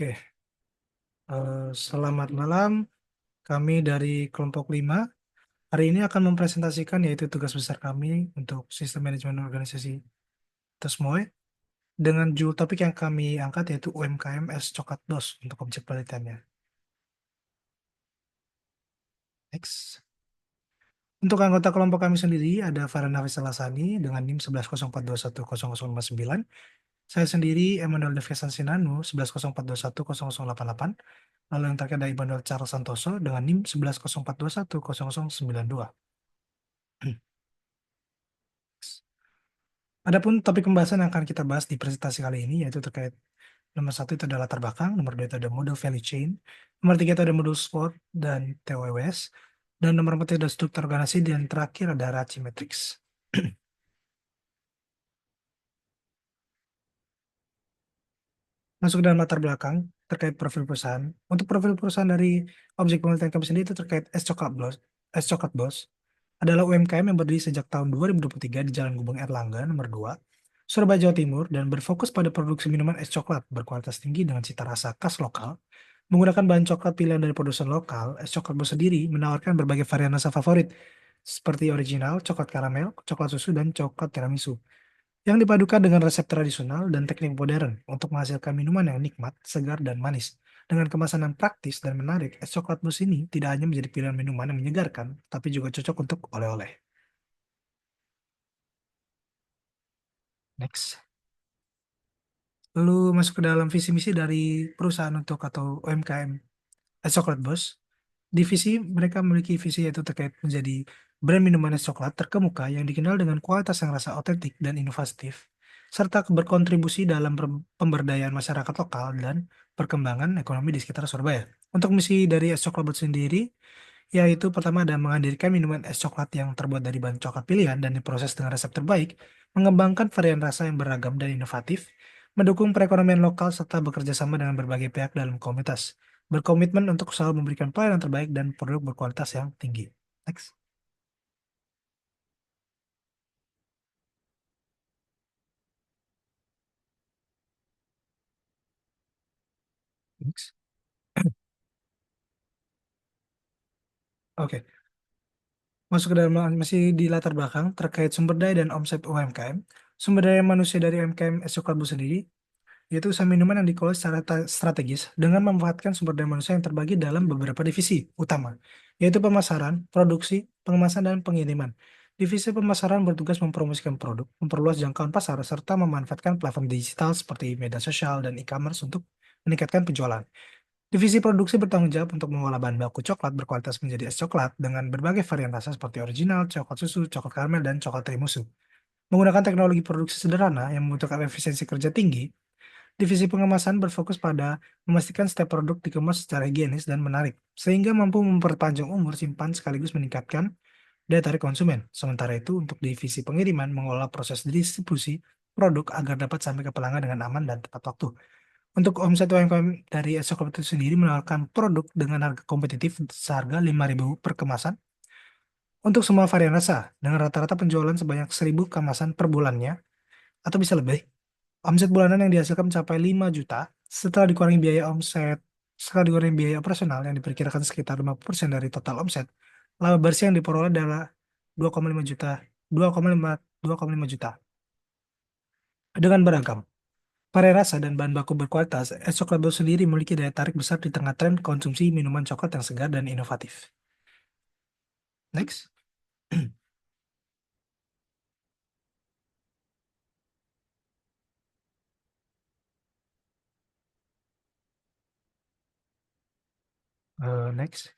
Oke, selamat malam. Kami dari kelompok 5 hari ini akan mempresentasikan yaitu tugas besar kami untuk sistem manajemen organisasi TESMOE dengan judul topik yang kami angkat yaitu UMKM as Coklat Dos untuk objek penelitiannya. Next. Untuk anggota kelompok kami sendiri ada Farhan Hafiz Alasani dengan NIM 1104210059. Saya sendiri Emmanuel Devkesan Sinanu 1104210088. Lalu yang terakhir ada Immanuel Charles Santoso dengan NIM 1104210092. Adapun topik pembahasan yang akan kita bahas di presentasi kali ini yaitu terkait nomor 1 itu adalah latar belakang, nomor 2 itu ada model value chain, nomor 3 itu ada model SWOT dan TOWS, dan nomor 4 itu ada struktur organisasi, dan terakhir ada RACI Matrix. Masuk ke dalam latar belakang terkait profil perusahaan. Untuk profil perusahaan dari objek penelitian kami sendiri itu terkait Es Coklat Bos adalah UMKM yang berdiri sejak tahun 2023 di Jalan Gubeng Erlangga nomor 2, Surabaya, Jawa Timur, dan berfokus pada produksi minuman es coklat berkualitas tinggi dengan cita rasa khas lokal. Menggunakan bahan coklat pilihan dari produsen lokal, Es Coklat Bos sendiri menawarkan berbagai varian rasa favorit seperti original, coklat karamel, coklat susu, dan coklat tiramisu yang dipadukan dengan resep tradisional dan teknik modern untuk menghasilkan minuman yang nikmat, segar, dan manis. Dengan kemasan yang praktis dan menarik, es coklat bus ini tidak hanya menjadi pilihan minuman yang menyegarkan, tapi juga cocok untuk oleh-oleh. Next. Lalu masuk ke dalam visi misi dari perusahaan untuk atau UMKM es coklat bus. Divisi mereka memiliki visi yaitu terkait menjadi brand minuman es coklat terkemuka yang dikenal dengan kualitas yang rasa otentik dan inovatif, serta berkontribusi dalam pemberdayaan masyarakat lokal dan perkembangan ekonomi di sekitar Surabaya. Untuk misi dari es coklat Boots sendiri, yaitu pertama ada menghadirkan minuman es coklat yang terbuat dari bahan coklat pilihan dan diproses dengan resep terbaik, mengembangkan varian rasa yang beragam dan inovatif, mendukung perekonomian lokal serta bekerja sama dengan berbagai pihak dalam komunitas, berkomitmen untuk selalu memberikan pelayanan terbaik dan produk berkualitas yang tinggi. Next. Next. Oke, masuk ke dalam masih di latar belakang terkait sumber daya dan omset UMKM. Sumber daya manusia dari UMKM Esokalbu sendiri yaitu usaha minuman yang dikelola secara strategis dengan memanfaatkan sumber daya manusia yang terbagi dalam beberapa divisi utama, yaitu pemasaran, produksi, pengemasan, dan pengiriman. Divisi pemasaran bertugas mempromosikan produk, memperluas jangkauan pasar, serta memanfaatkan platform digital seperti media sosial dan e-commerce untuk meningkatkan penjualan. Divisi produksi bertanggung jawab untuk mengolah bahan baku coklat berkualitas menjadi es coklat dengan berbagai varian rasa seperti original, coklat susu, coklat karamel, dan coklat tiramisu. Menggunakan teknologi produksi sederhana yang membutuhkan efisiensi kerja tinggi, divisi pengemasan berfokus pada memastikan setiap produk dikemas secara higienis dan menarik, sehingga mampu memperpanjang umur simpan sekaligus meningkatkan daya tarik konsumen. Sementara itu, untuk divisi pengiriman mengolah proses distribusi produk agar dapat sampai ke pelanggan dengan aman dan tepat waktu. Untuk omset UMKM dari Esokop itu sendiri menawarkan produk dengan harga kompetitif seharga 5.000 per kemasan untuk semua varian rasa, dengan rata-rata penjualan sebanyak 1.000 kemasan per bulannya, atau bisa lebih. Omset bulanan yang dihasilkan mencapai 5 juta setelah dikurangi biaya operasional yang diperkirakan sekitar 50% dari total omset. Laba bersih yang diperoleh adalah 2,5 juta, 2,5 juta. Dengan beragam varian rasa dan bahan baku berkualitas, es coklat Bos sendiri memiliki daya tarik besar di tengah tren konsumsi minuman coklat yang segar dan inovatif. Next. Next.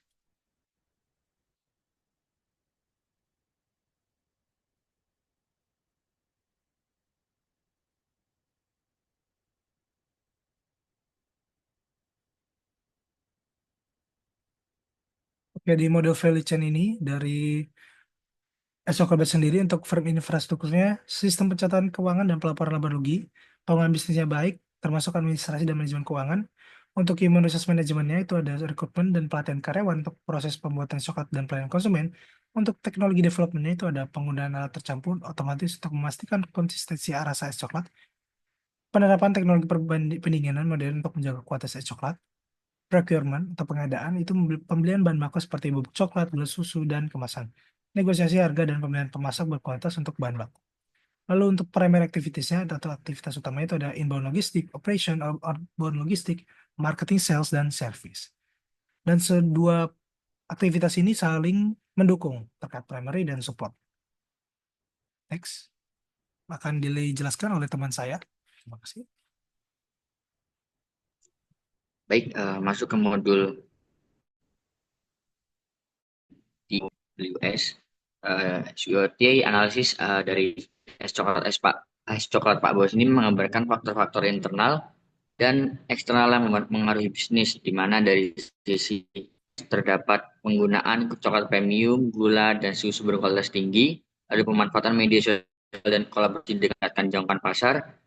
Oke, di model value chain ini dari Esokobat sendiri untuk firm infrastrukturnya, sistem pencatatan keuangan dan pelaporan laba rugi, pengelolaan bisnisnya baik, termasuk administrasi dan manajemen keuangan. Untuk human resource manajemennya itu ada rekrutmen dan pelatihan karyawan untuk proses pembuatan coklat dan pelayanan konsumen. Untuk teknologi developmentnya itu ada penggunaan alat tercampur otomatis untuk memastikan konsistensi rasa es coklat. penerapan teknologi pendinginan modern untuk menjaga kualitas es coklat, procurement atau pengadaan itu pembelian bahan baku seperti bubuk coklat, gula susu, dan kemasan. Negosiasi harga dan pemilihan pemasak berkualitas untuk bahan baku. Lalu untuk primary activitiesnya atau aktivitas utamanya itu ada inbound logistik, operation, outbound logistik, marketing, sales, dan service. Dan kedua aktivitas ini saling mendukung terkait primary dan support. Next, akan dijelaskan oleh teman saya. Terima kasih. Baik, masuk ke modul di WS. SWOT analisis dari es coklat Pak Bos ini menggambarkan faktor-faktor internal dan eksternal yang mempengaruhi bisnis, di mana dari sisi terdapat penggunaan coklat premium, gula, dan susu berkualitas tinggi, ada pemanfaatan media sosial dan kolaborasi dengan jangkauan pasar,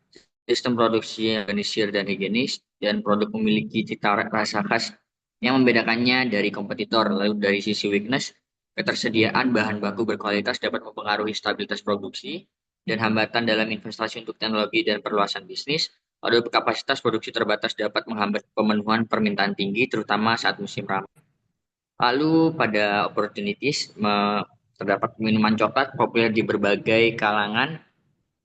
sistem produksi yang organisir dan higienis, dan produk memiliki cita rasa khas yang membedakannya dari kompetitor. Lalu dari sisi weakness, ketersediaan bahan baku berkualitas dapat mempengaruhi stabilitas produksi dan hambatan dalam investasi untuk teknologi dan perluasan bisnis. Lalu kapasitas produksi terbatas dapat menghambat pemenuhan permintaan tinggi, terutama saat musim ramai. Lalu pada opportunities, terdapat minuman coklat populer di berbagai kalangan,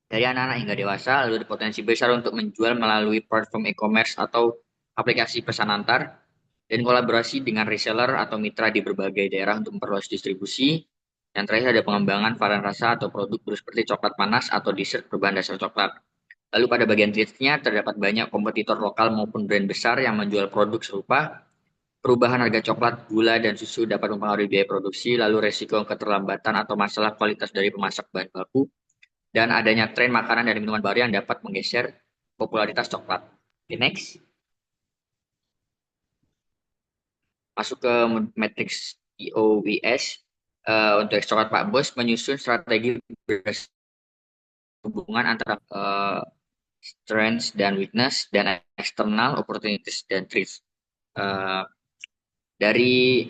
dari anak-anak hingga dewasa, lalu ada potensi besar untuk menjual melalui platform e-commerce atau aplikasi pesan antar, dan kolaborasi dengan reseller atau mitra di berbagai daerah untuk memperluas distribusi. Yang terakhir ada pengembangan varian rasa atau produk baru seperti coklat panas atau dessert berbahan dasar coklat. Lalu pada bagian treats-nya terdapat banyak kompetitor lokal maupun brand besar yang menjual produk serupa. Perubahan harga coklat, gula, dan susu dapat mempengaruhi biaya produksi, lalu resiko keterlambatan atau masalah kualitas dari pemasak bahan baku, dan adanya tren makanan dan minuman baru yang dapat menggeser popularitas coklat. Okay, next. Masuk ke matrix EOWS. Untuk coklat Pak Bos menyusun strategi hubungan antara strengths dan weakness dan external opportunities dan threats. Dari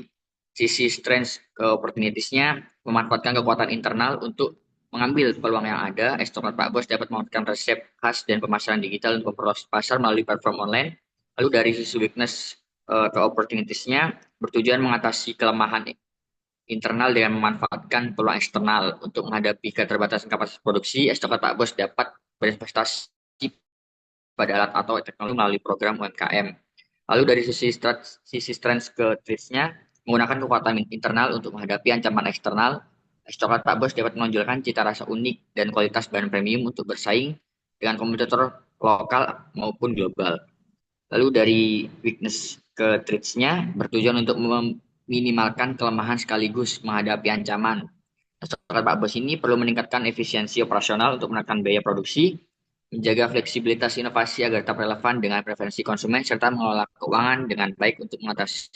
sisi strengths ke opportunities-nya, memanfaatkan kekuatan internal untuk mengambil peluang yang ada. Es coklat Pak Bos dapat memanfaatkan resep khas dan pemasaran digital untuk memperluas pasar melalui platform online. Lalu dari sisi weakness ke opportunities-nya, bertujuan mengatasi kelemahan internal dengan memanfaatkan peluang eksternal untuk menghadapi keterbatasan kapasitas produksi. Es coklat Pak Bos dapat berinvestasi pada alat atau teknologi melalui program UMKM. Lalu dari sisi strength ke threats-nya, menggunakan kekuatan internal untuk menghadapi ancaman eksternal, es coklat Pak Bos dapat menonjolkan cita rasa unik dan kualitas bahan premium untuk bersaing dengan kompetitor lokal maupun global. Lalu dari weakness ke threats-nya, bertujuan untuk meminimalkan kelemahan sekaligus menghadapi ancaman. Es coklat Pak Bos ini perlu meningkatkan efisiensi operasional untuk menekan biaya produksi, menjaga fleksibilitas inovasi agar tetap relevan dengan preferensi konsumen, serta mengelola keuangan dengan baik untuk mengatasi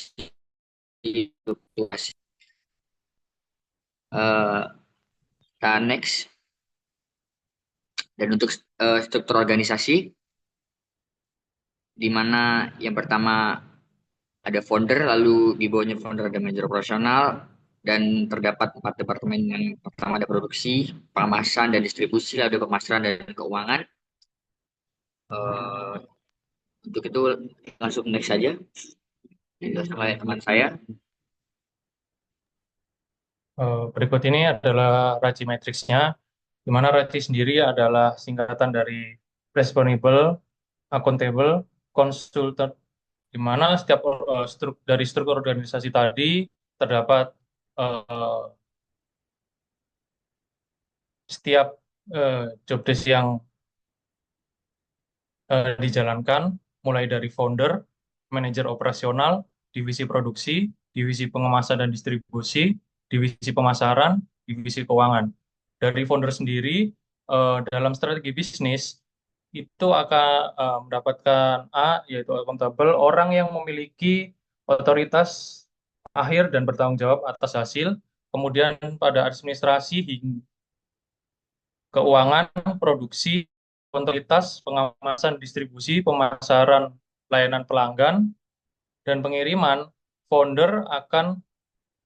fluktuasi. Next. Dan untuk struktur organisasi, di mana yang pertama ada founder, lalu di bawahnya founder ada manajer operasional, dan terdapat 4 departemen. Yang pertama ada produksi, pengemasan dan distribusi, lalu ada pemasaran dan keuangan. Untuk itu langsung next saja. Dijelaskan oleh teman saya. Berikut ini adalah RACI matriksnya, di mana RACI sendiri adalah singkatan dari Responsible, Accountable, Consultant, di mana setiap dari struktur organisasi tadi terdapat setiap job desk yang dijalankan, mulai dari founder, manajer operasional, divisi produksi, divisi pengemasan dan distribusi, divisi pemasaran, divisi keuangan. Dari founder sendiri, dalam strategi bisnis, itu akan mendapatkan A, yaitu accountable, orang yang memiliki otoritas akhir dan bertanggung jawab atas hasil. Kemudian pada administrasi hingga keuangan, produksi, kontabilitas, pengemasan, distribusi, pemasaran, layanan pelanggan, dan pengiriman, founder akan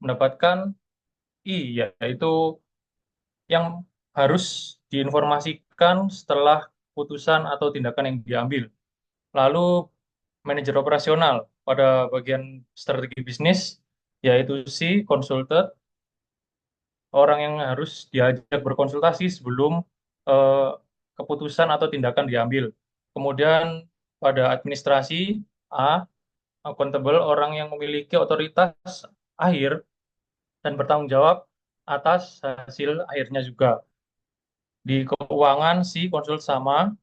mendapatkan I, yaitu yang harus diinformasikan setelah keputusan atau tindakan yang diambil. Lalu manajer operasional pada bagian strategi bisnis, yaitu si konsultan, orang yang harus diajak berkonsultasi sebelum eh, keputusan atau tindakan diambil. Kemudian pada administrasi, A, accountable, orang yang memiliki otoritas akhir dan bertanggung jawab atas hasil akhirnya juga. Di keuangan, si konsul sama,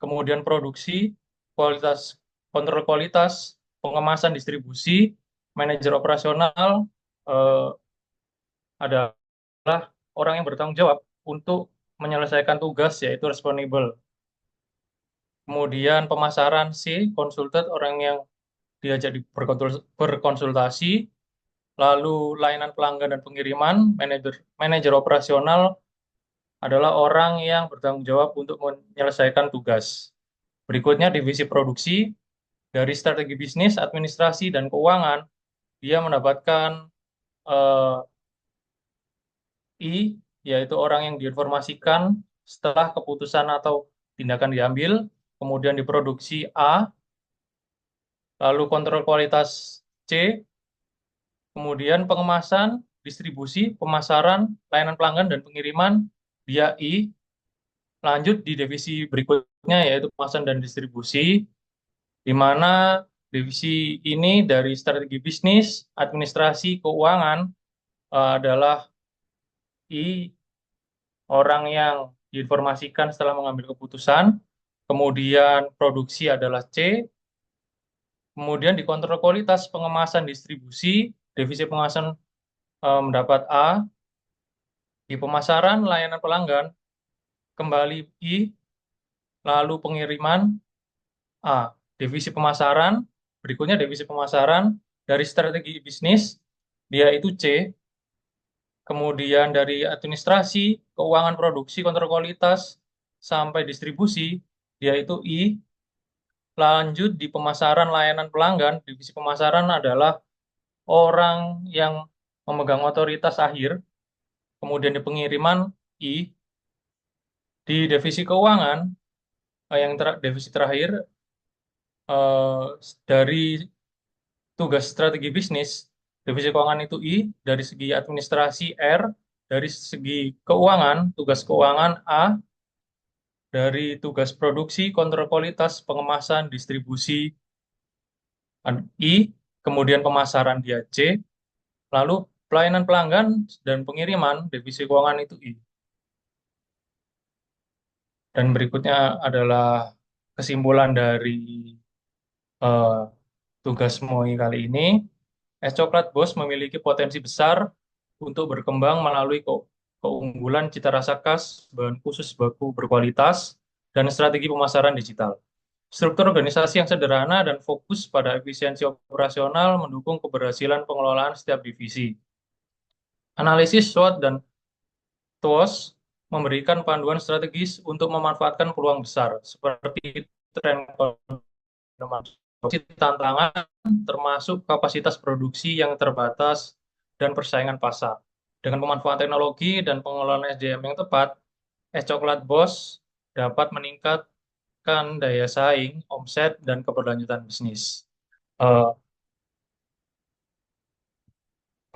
kemudian produksi, kualitas, kontrol kualitas, pengemasan distribusi, manajer operasional eh, adalah orang yang bertanggung jawab untuk menyelesaikan tugas yaitu responsible. Kemudian pemasaran si konsultan, orang yang diajak berkonsultasi, lalu layanan pelanggan dan pengiriman, manajer operasional adalah orang yang bertanggung jawab untuk menyelesaikan tugas. Berikutnya divisi produksi, dari strategi bisnis, administrasi, dan keuangan, dia mendapatkan eh, I, yaitu orang yang diinformasikan setelah keputusan atau tindakan diambil, kemudian diproduksi A, lalu kontrol kualitas C, kemudian pengemasan, distribusi, pemasaran, layanan pelanggan, dan pengiriman, dia I. Lanjut di divisi berikutnya, yaitu pemasaran dan distribusi, di mana divisi ini dari strategi bisnis, administrasi, keuangan adalah I, orang yang diinformasikan setelah mengambil keputusan, kemudian produksi adalah C, kemudian di kontrol kualitas pengemasan distribusi, divisi pengemasan mendapat A, di pemasaran layanan pelanggan kembali I, lalu pengiriman A. Divisi pemasaran, berikutnya divisi pemasaran dari strategi bisnis, dia itu C, kemudian dari administrasi, keuangan produksi, kontrol kualitas, sampai distribusi, dia itu I. Lanjut di pemasaran layanan pelanggan, divisi pemasaran adalah orang yang memegang otoritas akhir, kemudian di pengiriman I. Di divisi keuangan, divisi terakhir, eh, dari tugas strategi bisnis, divisi keuangan itu I, dari segi administrasi R, dari segi keuangan, tugas keuangan A, dari tugas produksi, kontrol kualitas, pengemasan, distribusi I, kemudian pemasaran dia C, lalu pelayanan pelanggan dan pengiriman, divisi keuangan itu I. Dan berikutnya adalah kesimpulan dari eh, tugas MOI kali ini. Es coklat Bos memiliki potensi besar untuk berkembang melalui keunggulan cita rasa khas, bahan khusus baku berkualitas, dan strategi pemasaran digital. Struktur organisasi yang sederhana dan fokus pada efisiensi operasional mendukung keberhasilan pengelolaan setiap divisi. Analisis SWOT dan TOS memberikan panduan strategis untuk memanfaatkan peluang besar, seperti tren tantangan, termasuk kapasitas produksi yang terbatas dan persaingan pasar. Dengan pemanfaatan teknologi dan pengelolaan SDM yang tepat, es coklat Bos dapat meningkatkan daya saing, omset, dan keberlanjutan bisnis.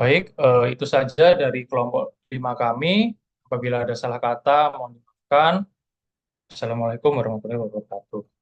Eh, itu saja dari kelompok 5 kami. Apabila ada salah kata, mohon dimaafkan. Assalamualaikum warahmatullahi wabarakatuh.